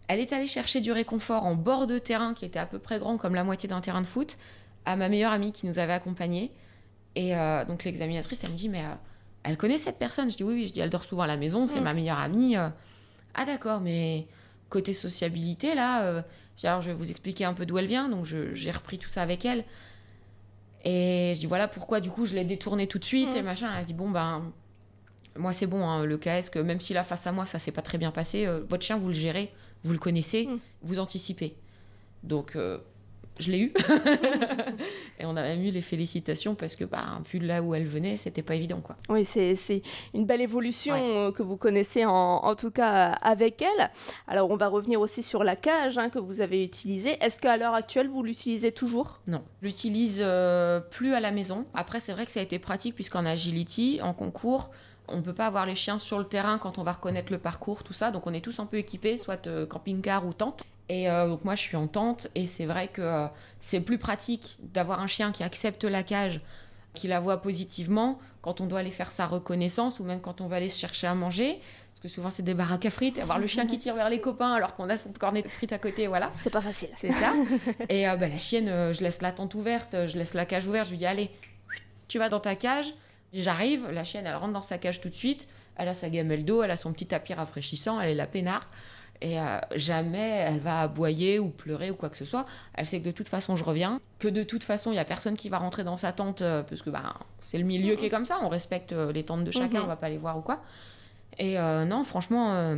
Elle est allée chercher du réconfort en bord de terrain qui était à peu près grand comme la moitié d'un terrain de foot à ma meilleure amie qui nous avait accompagnés. Et donc l'examinatrice, elle me dit mais elle connaît cette personne? Je dis oui, je dis elle dort souvent à la maison, c'est ma meilleure amie. Ah d'accord, mais côté sociabilité là, alors je vais vous expliquer un peu d'où elle vient. Donc j'ai repris tout ça avec elle. Et je dis voilà pourquoi du coup je l'ai détourné tout de suite et machin. Elle dit bon ben moi c'est bon hein, le KESC, même si là face à moi ça s'est pas très bien passé, votre chien vous le gérez, vous le connaissez, vous anticipez. Donc je l'ai eu et on a même eu les félicitations parce que vu de là où elle venait c'était pas évident quoi. Oui, c'est une belle évolution que vous connaissez en tout cas avec elle. Alors on va revenir aussi sur la cage que vous avez utilisée. Est-ce qu'à l'heure actuelle vous l'utilisez toujours? Non, je l'utilise plus à la maison. Après c'est vrai que ça a été pratique puisqu'en agility, en concours, on ne peut pas avoir les chiens sur le terrain quand on va reconnaître le parcours, tout ça. Donc on est tous un peu équipés, soit camping-car ou tente. Et donc moi je suis en tente et c'est vrai que c'est plus pratique d'avoir un chien qui accepte la cage, qui la voit positivement quand on doit aller faire sa reconnaissance ou même quand on va aller se chercher à manger. Parce que souvent c'est des baraques à frites et avoir le chien qui tire vers les copains alors qu'on a son cornet de frites à côté, voilà. C'est pas facile. C'est ça. Et la chienne, je laisse la tente ouverte, je laisse la cage ouverte, je lui dis allez, tu vas dans ta cage. J'arrive, la chienne elle rentre dans sa cage tout de suite, elle a sa gamelle d'eau, elle a son petit tapis rafraîchissant, elle est la peinard. Et jamais elle va aboyer ou pleurer ou quoi que ce soit. Elle sait que de toute façon je reviens, que de toute façon il n'y a personne qui va rentrer dans sa tente parce que c'est le milieu qui est comme ça, on respecte les tentes de chacun, on va pas les voir ou quoi. Et non, franchement,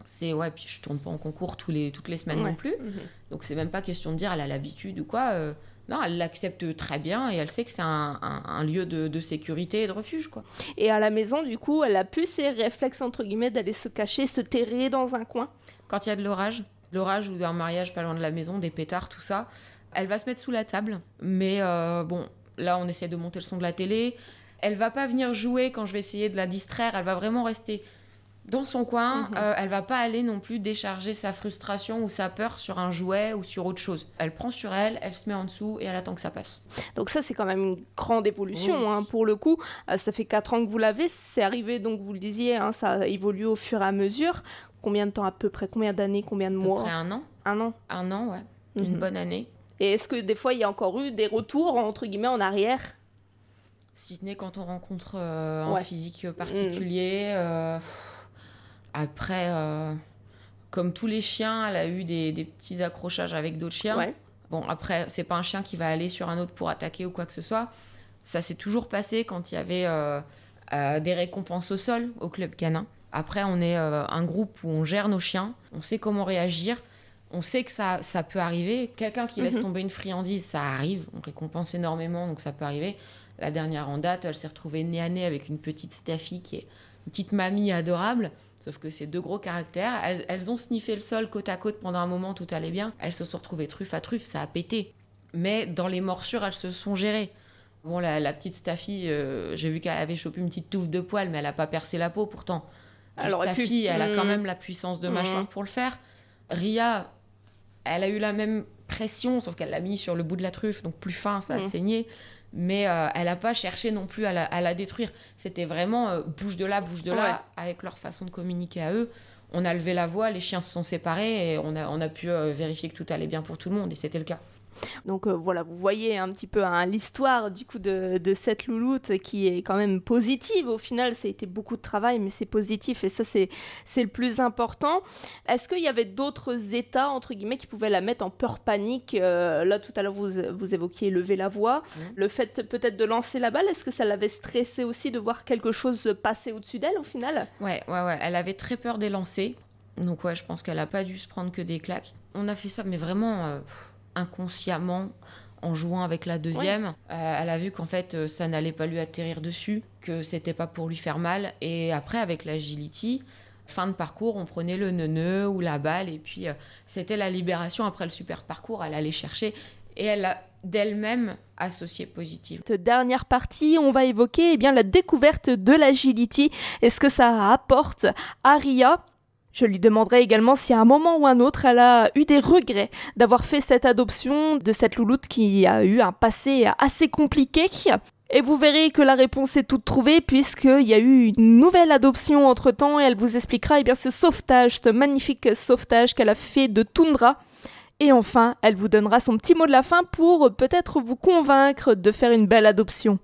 c'est puis je tourne pas en concours toutes les semaines non plus. Donc c'est même pas question de dire elle a l'habitude ou quoi. Non, elle l'accepte très bien et elle sait que c'est un lieu de sécurité et de refuge, quoi. Et à la maison, du coup, elle a plus ces réflexes, entre guillemets, d'aller se cacher, se terrer dans un coin? Quand il y a de l'orage ou un mariage pas loin de la maison, des pétards, tout ça, elle va se mettre sous la table. Mais bon, là, on essaie de monter le son de la télé. Elle va pas venir jouer quand je vais essayer de la distraire. Elle va vraiment rester dans son coin. Elle va pas aller non plus décharger sa frustration ou sa peur sur un jouet ou sur autre chose. Elle prend sur elle, elle se met en dessous et elle attend que ça passe. Donc ça, c'est quand même une grande évolution pour le coup. Ça fait 4 ans que vous l'avez. C'est arrivé, donc vous le disiez, ça a évolué au fur et à mesure. Combien de temps à peu près? Combien d'années? Combien de mois? À peu près 1 an. 1 an? 1 an, ouais. Une bonne année. Et est-ce que des fois, il y a encore eu des retours, entre guillemets, en arrière? Si ce n'est quand on rencontre un physique particulier. Après, comme tous les chiens, elle a eu des petits accrochages avec d'autres chiens. Ouais. Bon, après, c'est pas un chien qui va aller sur un autre pour attaquer ou quoi que ce soit. Ça s'est toujours passé quand il y avait des récompenses au sol au club canin. Après, on est un groupe où on gère nos chiens, on sait comment réagir, On sait que ça peut arriver. Quelqu'un qui laisse tomber une friandise, ça arrive. On récompense énormément, donc ça peut arriver. La dernière en date, elle s'est retrouvée nez à nez avec une petite Staffy qui est une petite mamie adorable. Sauf que c'est 2 gros caractères. Elles ont sniffé le sol côte à côte pendant un moment, tout allait bien. Elles se sont retrouvées truffe à truffe, ça a pété. Mais dans les morsures, elles se sont gérées. Bon, la petite Staffy, j'ai vu qu'elle avait chopé une petite touffe de poils, mais elle n'a pas percé la peau pourtant. Staffy, elle a quand même la puissance de mâchoire pour le faire. Ria, elle a eu la même pression, sauf qu'elle l'a mis sur le bout de la truffe, donc plus fin, ça a saigné. Mais elle n'a pas cherché non plus à la détruire. C'était vraiment bouge de là, avec leur façon de communiquer à eux. On a levé la voix, les chiens se sont séparés et on a pu vérifier que tout allait bien pour tout le monde, et c'était le cas. Donc voilà, vous voyez un petit peu l'histoire du coup de cette louloute qui est quand même positive. Au final, ça a été beaucoup de travail, mais c'est positif et ça, c'est le plus important. Est-ce qu'il y avait d'autres états, entre guillemets, qui pouvaient la mettre en peur panique Là, tout à l'heure, vous évoquiez lever la voix. Le fait peut-être de lancer la balle, est-ce que ça l'avait stressée aussi de voir quelque chose passer au-dessus d'elle au final ? Ouais. Elle avait très peur des lancers. Donc ouais, je pense qu'elle n'a pas dû se prendre que des claques. On a fait ça, mais vraiment... inconsciemment, en jouant avec la deuxième. Elle a vu qu'en fait, ça n'allait pas lui atterrir dessus, que c'était pas pour lui faire mal. Et après, avec l'agility, fin de parcours, on prenait le neuneu ou la balle, et puis c'était la libération. Après le super parcours, elle allait chercher, et elle a d'elle-même associé positive. Cette dernière partie, on va évoquer la découverte de l'agility. Est-ce que ça apporte à Ria ? Je lui demanderai également si à un moment ou un autre, elle a eu des regrets d'avoir fait cette adoption de cette louloute qui a eu un passé assez compliqué. Et vous verrez que la réponse est toute trouvée puisqu'il y a eu une nouvelle adoption entre-temps et elle vous expliquera ce sauvetage, ce magnifique sauvetage qu'elle a fait de Tundra. Et enfin, elle vous donnera son petit mot de la fin pour peut-être vous convaincre de faire une belle adoption.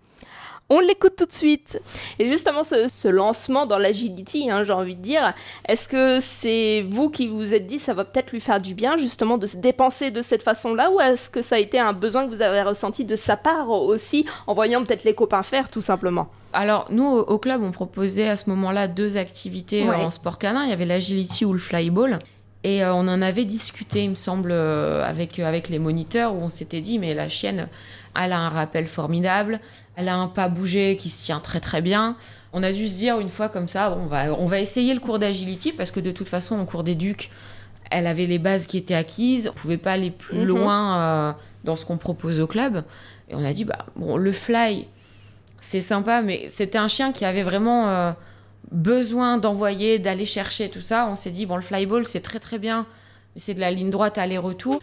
On l'écoute tout de suite. Et justement, ce lancement dans l'agility, j'ai envie de dire, est-ce que c'est vous qui vous êtes dit ça va peut-être lui faire du bien, justement, de se dépenser de cette façon-là, ou est-ce que ça a été un besoin que vous avez ressenti de sa part aussi, en voyant peut-être les copains faire, tout simplement ? Alors, nous, au club, on proposait à ce moment-là 2 activités en sport canin. Il y avait l'agility ou le flyball. Et on en avait discuté, il me semble, avec les moniteurs, où on s'était dit, mais la chienne, elle a un rappel formidable, elle a un pas bougé qui se tient très très bien. On a dû se dire une fois comme ça, on va essayer le cours d'agility, parce que de toute façon, en cours d'éduc, elle avait les bases qui étaient acquises, on ne pouvait pas aller plus loin dans ce qu'on propose au club. Et on a dit, le fly, c'est sympa, mais c'était un chien qui avait vraiment... besoin d'envoyer, d'aller chercher tout ça. On s'est dit, le flyball, c'est très très bien, mais c'est de la ligne droite aller-retour.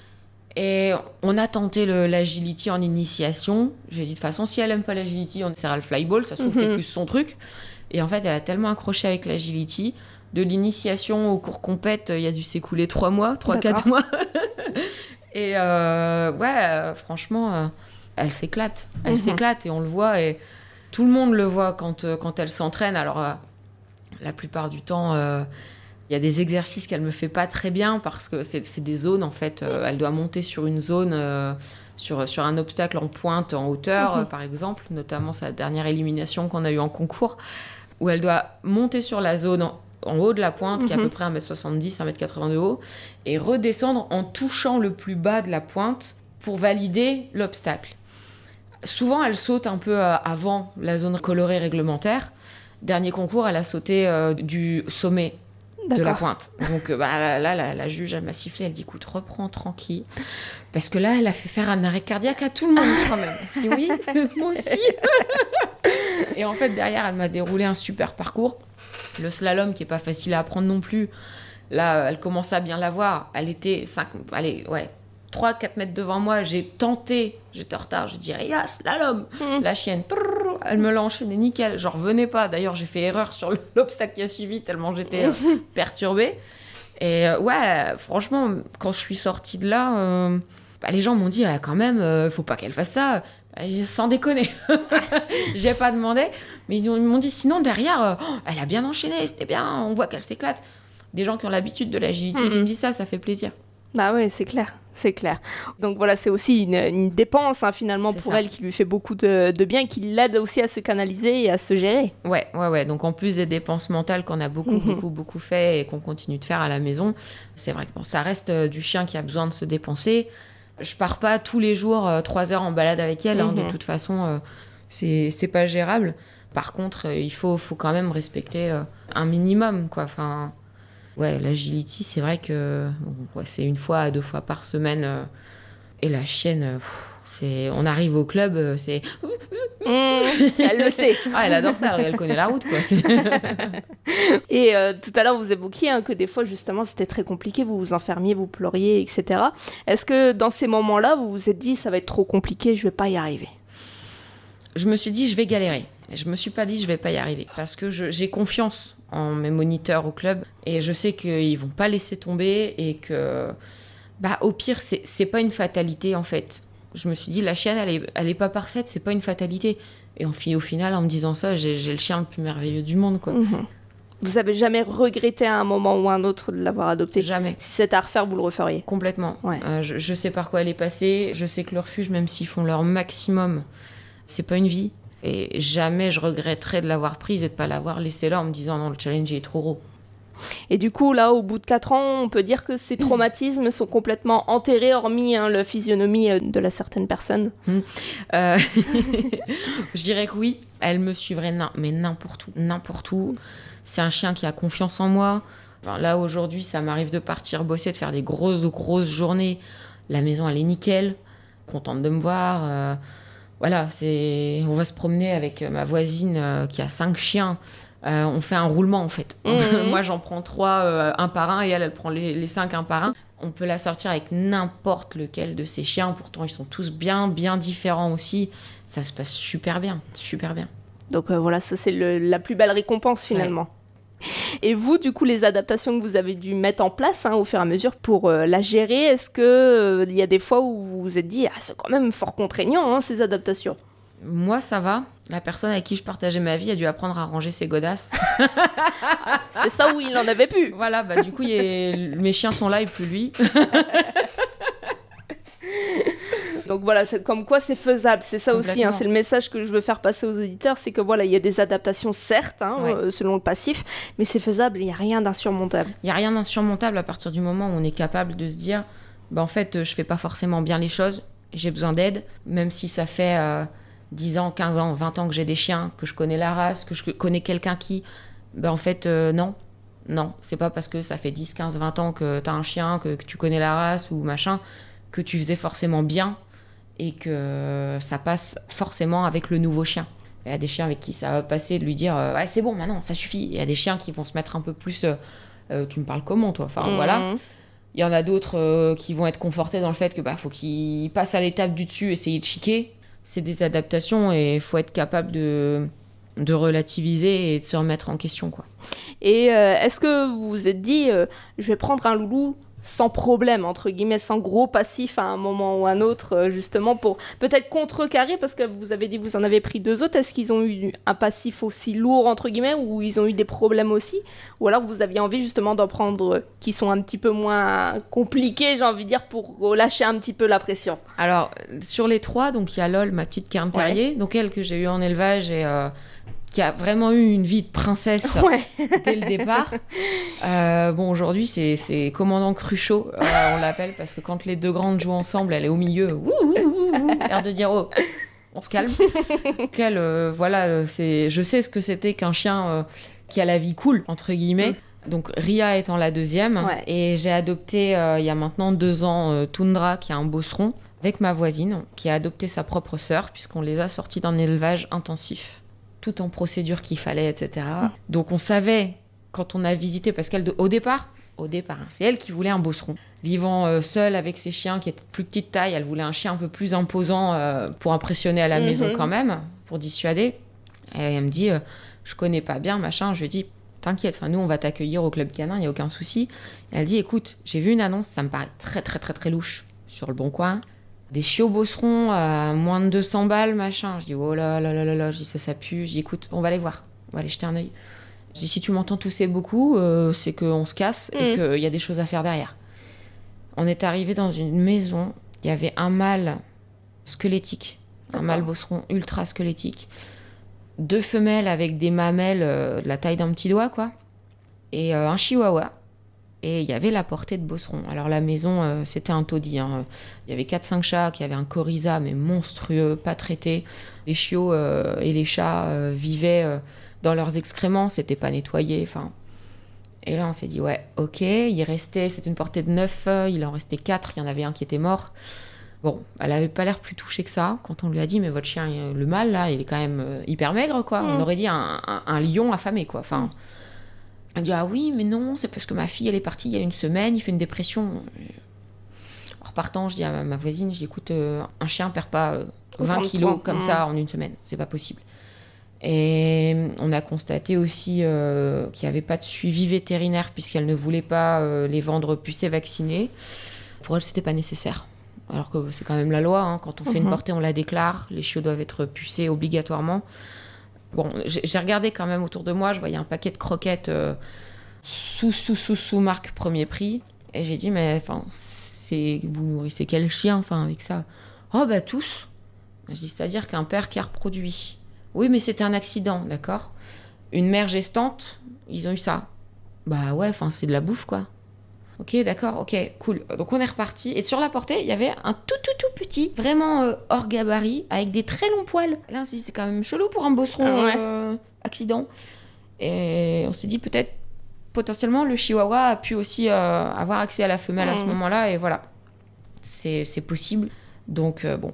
Et on a tenté l'agility en initiation. J'ai dit, de toute façon, si elle aime pas l'agility, on essaiera le flyball, ça se trouve c'est plus son truc. Et en fait, elle a tellement accroché avec l'agility. De l'initiation au cours compète, il y a dû s'écouler 3-4 mois. Et franchement, elle s'éclate. Elle s'éclate et on le voit. Et tout le monde le voit quand elle s'entraîne. Alors, la plupart du temps, il y a des exercices qu'elle me fait pas très bien parce que c'est des zones, en fait. Elle doit monter sur une zone, sur un obstacle en pointe, en hauteur, par exemple. Notamment sa dernière élimination qu'on a eue en concours, où elle doit monter sur la zone en haut de la pointe, qui est à peu près 1m70, 1m80 de haut, et redescendre en touchant le plus bas de la pointe pour valider l'obstacle. Souvent, elle saute un peu avant la zone colorée réglementaire. Dernier concours, elle a sauté du sommet de la pointe. Donc là, la juge, elle m'a sifflé, elle dit, écoute, reprends tranquille. Parce que là, elle a fait faire un arrêt cardiaque à tout le monde quand même. Je dis oui, moi aussi. Et en fait, derrière, elle m'a déroulé un super parcours. Le slalom, qui n'est pas facile à apprendre non plus. Là, elle commençait à bien l'avoir. Elle était 3-4 mètres devant moi. J'ai tenté, j'étais en retard, je dis, Ria, slalom. La chienne, elle me l'a enchaîné nickel. J'en revenais pas. D'ailleurs, j'ai fait erreur sur l'obstacle qui a suivi, tellement j'étais perturbée. Et franchement, quand je suis sortie de là, les gens m'ont dit, quand même, faut pas qu'elle fasse ça. Sans déconner. J'ai pas demandé. Mais ils m'ont dit, sinon, derrière, elle a bien enchaîné, c'était bien, on voit qu'elle s'éclate. Des gens qui ont l'habitude de l'agility qui me disent ça fait plaisir. Bah oui, c'est clair. C'est clair. Donc voilà, c'est aussi une dépense finalement C'est pour ça. elle qui lui fait beaucoup de bien, qui l'aide aussi à se canaliser et à se gérer. Ouais. Donc en plus des dépenses mentales qu'on a beaucoup fait et qu'on continue de faire à la maison, c'est vrai que bon, ça reste du chien qui a besoin de se dépenser. Je pars pas tous les jours 3 heures en balade avec elle, de toute façon, c'est pas gérable. Par contre, il faut quand même respecter un minimum, quoi. Enfin, ouais, l'agility, c'est vrai que c'est 1 fois à 2 fois par semaine. Et la chienne, on arrive au club, c'est... Elle le sait. Ah, elle adore ça, elle connaît la route, quoi. Et tout à l'heure, vous évoquiez que des fois, justement, c'était très compliqué, vous vous enfermiez, vous pleuriez, etc. Est-ce que dans ces moments-là, vous vous êtes dit, ça va être trop compliqué, je vais pas y arriver? Je me suis dit, je vais galérer. Je me suis pas dit, je vais pas y arriver. Parce que j'ai confiance en mes moniteurs au club. Et je sais qu'ils vont pas laisser tomber. Et que, au pire, c'est pas une fatalité, en fait. Je me suis dit, la chienne, elle est pas parfaite, c'est pas une fatalité. Et au final, en me disant ça, j'ai le chien le plus merveilleux du monde, quoi. Vous avez jamais regretté à un moment ou à un autre de l'avoir adopté? Jamais. Si c'était à refaire, vous le referiez? Complètement. Ouais. Je sais par quoi elle est passée. Je sais que le refuge, même s'ils font leur maximum, c'est pas une vie. Et jamais je regretterais de l'avoir prise et de pas l'avoir laissée là en me disant non, le challenge est trop gros. Et du coup, là, au bout de 4 ans, on peut dire que ces traumatismes sont complètement enterrés, hormis la physionomie de la certaine personne. Je dirais que oui, elle me suivrait mais n'importe où. C'est un chien qui a confiance en moi. Enfin, là, aujourd'hui, ça m'arrive de partir bosser, de faire des grosses journées. La maison, elle est nickel, contente de me voir. Voilà, on va se promener avec ma voisine qui a 5 chiens. On fait un roulement, en fait. Moi, j'en prends 3 un par un et elle prend les 5 un par un. On peut la sortir avec n'importe lequel de ces chiens. Pourtant, ils sont tous bien différents aussi. Ça se passe super bien. Donc voilà, ça c'est la plus belle récompense finalement. Ouais. Et vous, du coup, les adaptations que vous avez dû mettre en place au fur et à mesure pour la gérer, est-ce qu'il y a des fois où vous vous êtes dit « c'est quand même fort contraignant, ces adaptations ». Moi, ça va. La personne avec qui je partageais ma vie a dû apprendre à ranger ses godasses. C'était ça où il en avait plus. Voilà, du coup, mes chiens sont là et plus lui. Donc voilà, c'est comme quoi c'est faisable, c'est ça aussi, c'est le message que je veux faire passer aux auditeurs, c'est que voilà, il y a des adaptations certes, selon le passif, mais c'est faisable, il n'y a rien d'insurmontable. Il n'y a rien d'insurmontable à partir du moment où on est capable de se dire, en fait, je fais pas forcément bien les choses, j'ai besoin d'aide, même si ça fait 10 ans, 15 ans, 20 ans que j'ai des chiens, que je connais la race, que je connais quelqu'un qui, en fait, non, c'est pas parce que ça fait 10, 15, 20 ans que t'as un chien, que tu connais la race ou machin, que tu faisais forcément bien et que ça passe forcément avec le nouveau chien. Il y a des chiens avec qui ça va passer de lui dire ouais, c'est bon, maintenant, ça suffit. Il y a des chiens qui vont se mettre un peu plus tu me parles comment, toi? Enfin, voilà. Il y en a d'autres qui vont être confortés dans le fait que faut qu'ils passent à l'étape du dessus, essayer de chiquer. C'est des adaptations et il faut être capable de relativiser et de se remettre en question, quoi. Et est-ce que vous vous êtes dit je vais prendre un loulou sans problème, entre guillemets, sans gros passif à un moment ou à un autre, justement pour peut-être contrecarrer, parce que vous avez dit que vous en avez pris 2 autres, est-ce qu'ils ont eu un passif aussi lourd, entre guillemets, ou ils ont eu des problèmes aussi? Ou alors vous aviez envie justement d'en prendre qui sont un petit peu moins compliqués, j'ai envie de dire, pour relâcher un petit peu la pression? Alors, sur les 3, donc il y a Lol, ma petite cairn terrier, donc elle que j'ai eue en élevage et... qui a vraiment eu une vie de princesse dès le départ. Aujourd'hui, c'est commandant Cruchot, on l'appelle, parce que quand les 2 grandes jouent ensemble, elle est au milieu, l'air de dire, oh, on se calme. Elle, je sais ce que c'était qu'un chien qui a la vie cool, entre guillemets. Donc Ria étant la 2e, et j'ai adopté il y a maintenant 2 ans Tundra, qui a un bosseron, avec ma voisine, qui a adopté sa propre sœur, puisqu'on les a sortis d'un élevage intensif. Tout en procédure qu'il fallait, etc. Donc on savait, quand on a visité, parce qu'au départ, c'est elle qui voulait un bosseron. Vivant seule avec ses chiens qui étaient de plus petite taille, elle voulait un chien un peu plus imposant pour impressionner à la maison quand même, pour dissuader. Et elle me dit, je connais pas bien, machin. Je lui dis, t'inquiète, nous on va t'accueillir au club canin, il n'y a aucun souci. Et elle dit, écoute, j'ai vu une annonce, ça me paraît très très très très louche, sur le Bon Coin. Des chiots bosserons à moins de 200 balles, machin. Je dis, oh là là là là là, je dis, ça pue. Je dis, écoute, on va aller voir, on va aller jeter un œil. Je dis, si tu m'entends tousser beaucoup, c'est qu'on se casse et qu'il y a des choses à faire derrière. On est arrivé dans une maison, il y avait un mâle squelettique, un mâle bosseron ultra squelettique, 2 femelles avec des mamelles de la taille d'un petit doigt, quoi, et un chihuahua. Et il y avait la portée de bosseron. Alors la maison, c'était un taudis. Hein. Il y avait 4-5 chats, qui avaient un coryza, mais monstrueux, pas traité. Les chiots et les chats vivaient dans leurs excréments, c'était pas nettoyé. Enfin. Et là, on s'est dit, ouais, ok, c'était une portée de 9, il en restait 4, il y en avait un qui était mort. Bon, elle avait pas l'air plus touchée que ça. Quand on lui a dit, mais votre chien, le mâle, là, il est quand même hyper maigre, quoi. On aurait dit un lion affamé, quoi. Enfin... Elle dit, ah oui, mais non, c'est parce que ma fille, elle est partie il y a une semaine, il fait une dépression. En repartant, je dis à ma voisine, je dis, écoute, un chien perd pas 20 kilos comme ça en une semaine, c'est pas possible. Et on a constaté aussi qu'il n'y avait pas de suivi vétérinaire puisqu'elle ne voulait pas les vendre pucés vaccinés. Pour elle, c'était pas nécessaire. Alors que c'est quand même la loi, hein. Quand on fait une portée, on la déclare, les chiots doivent être pucés obligatoirement. Bon, j'ai regardé quand même autour de moi, je voyais un paquet de croquettes sous marque premier prix. Et j'ai dit, mais vous nourrissez quel chien avec ça? Oh, bah tous. Je dis, c'est-à-dire qu'un père qui a reproduit. Oui, mais c'était un accident, d'accord. Une mère gestante, ils ont eu ça. Bah ouais, c'est de la bouffe, quoi. Ok, d'accord, ok, cool. Donc on est reparti. Et sur la portée, il y avait un tout petit, vraiment hors gabarit, avec des très longs poils. Là, c'est quand même chelou pour un bosseron accident. Et on s'est dit peut-être, potentiellement, le chihuahua a pu aussi avoir accès à la femelle à ce moment-là. Et voilà, c'est possible. Donc bon,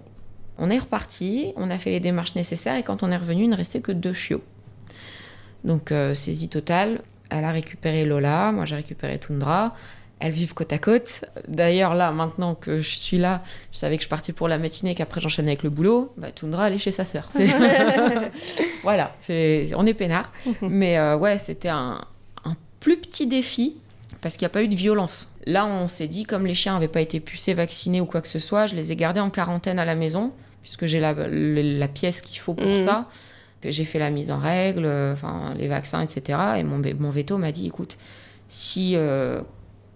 on est reparti, on a fait les démarches nécessaires. Et quand on est revenu, il ne restait que 2 chiots. Donc saisie totale. Elle a récupéré Lola, moi j'ai récupéré Tundra. Elles vivent côte à côte. D'ailleurs, là, maintenant que je suis là, je savais que je partais pour la matinée, qu'après j'enchaînais avec le boulot. Bah, Tundra, elle est chez sa sœur. Voilà, on est peinards. Mais ouais, c'était un plus petit défi parce qu'il n'y a pas eu de violence. Là, on s'est dit, comme les chiens n'avaient pas été pucés, vaccinés ou quoi que ce soit, je les ai gardés en quarantaine à la maison, puisque j'ai la pièce qu'il faut pour ça. J'ai fait la mise en règle, les vaccins, etc. Et mon veto m'a dit, écoute, si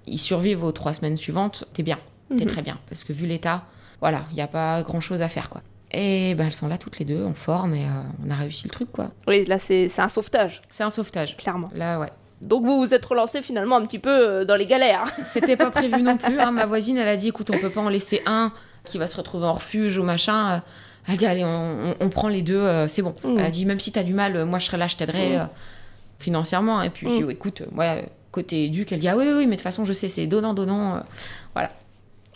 ils survivent aux 3 semaines suivantes, t'es bien, t'es très bien. Parce que vu l'état, voilà, il n'y a pas grand-chose à faire, quoi. Et elles sont là toutes les 2, en forme, et on a réussi le truc, quoi. Oui, là, c'est un sauvetage. C'est un sauvetage. Clairement. Là, ouais. Donc vous vous êtes relancé finalement un petit peu dans les galères. C'était pas prévu non plus. Hein. Ma voisine, elle a dit, écoute, on peut pas en laisser un qui va se retrouver en refuge ou machin. Elle a dit, allez, on prend les 2, c'est bon. Elle a dit, même si t'as du mal, moi je serai là, je t'aiderai financièrement. Et puis je dis, oh, écoute, moi, côté éduc, elle dit, ah oui, mais de toute façon, je sais, c'est donnant. Voilà.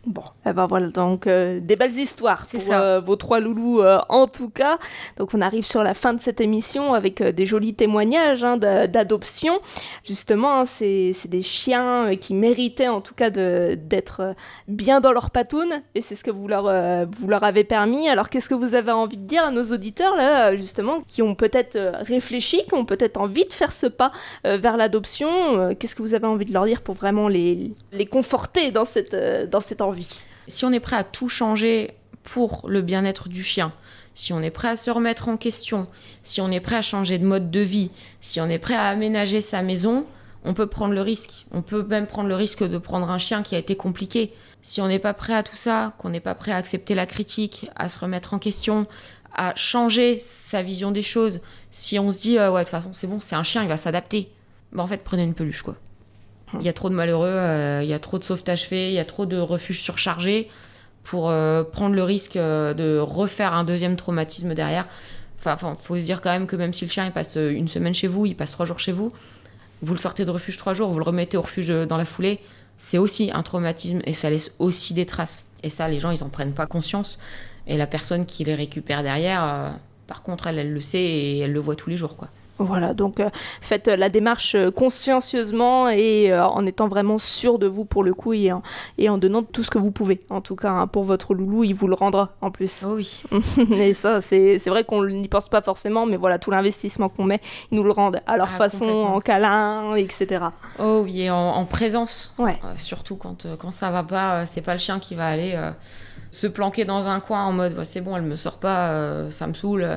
Bon, eh ben voilà, donc des belles histoires c'est pour vos 3 loulous en tout cas. Donc on arrive sur la fin de cette émission avec des jolis témoignages d'adoption. Justement, c'est des chiens qui méritaient en tout cas d'être bien dans leur patoune et c'est ce que vous leur avez permis. Alors qu'est-ce que vous avez envie de dire à nos auditeurs là, justement, qui ont peut-être réfléchi, qui ont peut-être envie de faire ce pas vers l'adoption? Qu'est-ce que vous avez envie de leur dire pour vraiment les conforter dans cette envie? Si on est prêt à tout changer pour le bien-être du chien, si on est prêt à se remettre en question, si on est prêt à changer de mode de vie, si on est prêt à aménager sa maison, on peut prendre le risque. On peut même prendre le risque de prendre un chien qui a été compliqué. Si on n'est pas prêt à tout ça, qu'on n'est pas prêt à accepter la critique, à se remettre en question, à changer sa vision des choses, si on se dit ouais, de toute façon c'est bon, c'est un chien, il va s'adapter, en fait prenez une peluche, quoi. Il y a trop de malheureux, il y a trop de sauvetages faits, il y a trop de refuges surchargés pour prendre le risque de refaire un deuxième traumatisme derrière. Enfin, faut se dire quand même que même si le chien il passe 1 semaine chez vous, il passe 3 jours chez vous, vous le sortez de refuge 3 jours, vous le remettez au refuge dans la foulée, c'est aussi un traumatisme et ça laisse aussi des traces. Et ça, les gens, ils en prennent pas conscience. Et la personne qui les récupère derrière, par contre, elle le sait et elle le voit tous les jours, quoi. Voilà, donc faites la démarche consciencieusement et en étant vraiment sûr de vous pour le coup et en donnant tout ce que vous pouvez. En tout cas, pour votre loulou, il vous le rendra en plus. Oh oui. Et ça, c'est vrai qu'on n'y pense pas forcément, mais voilà, tout l'investissement qu'on met, ils nous le rendent à leur façon, en câlin, etc. Oh oui, et en présence. Ouais. Surtout quand ça va pas, c'est pas le chien qui va aller se planquer dans un coin en mode c'est bon, elle me sort pas, ça me saoule.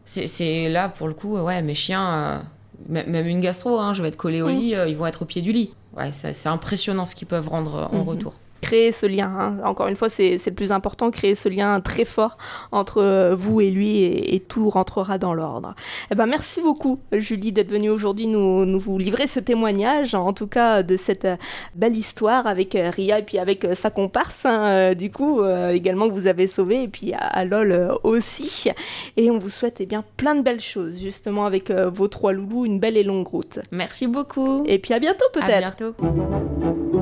C'est là, pour le coup, ouais, mes chiens, même une gastro, je vais être collée au lit, ils vont être au pied du lit. Ouais, c'est impressionnant ce qu'ils peuvent rendre en retour. créer ce lien. Hein. Encore une fois, c'est le plus important, créer ce lien très fort entre vous et lui et tout rentrera dans l'ordre. Eh ben, merci beaucoup, Julie, d'être venue aujourd'hui nous vous livrer ce témoignage, en tout cas de cette belle histoire avec Ria et puis avec sa comparse, hein, du coup, également que vous avez sauvé, et puis à LOL aussi. Et on vous souhaite plein de belles choses, justement, avec vos 3 loulous, une belle et longue route. Merci beaucoup. Et puis à bientôt peut-être. À bientôt.